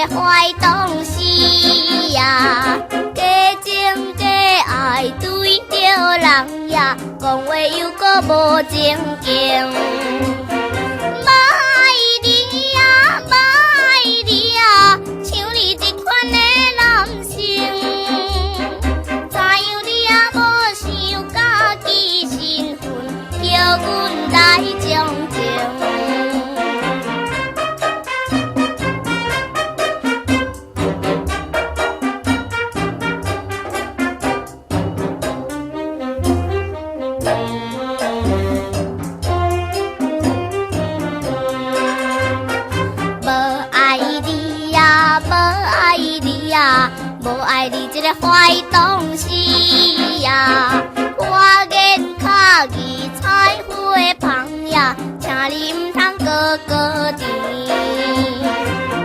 个坏东西呀，假情假爱对着人呀，讲话又搁无正经。无爱你呀，无爱你呀，像你这款的男性，知影你也无想家己身份，叫阮来将情。无爱你这个坏东西呀！我言卡义彩花香呀，请你唔通哥哥甜。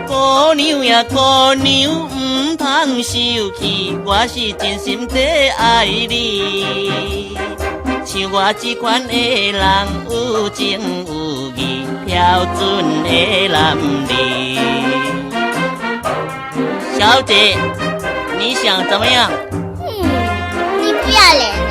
姑娘呀，姑娘唔通生气，我是真心地爱你。像我这款的人，有情有义，标准的男儿。小姐，你想怎么样？你不要脸了。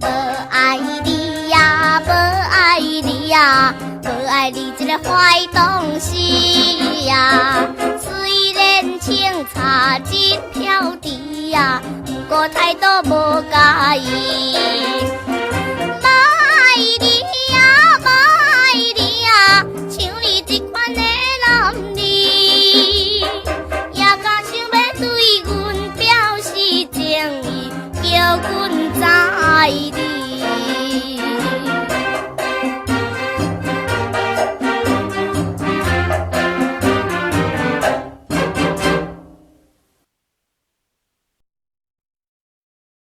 无爱你呀，无爱你呀，无爱你这个坏东西呀！虽然清茶真飘滴呀，不过态度无介意。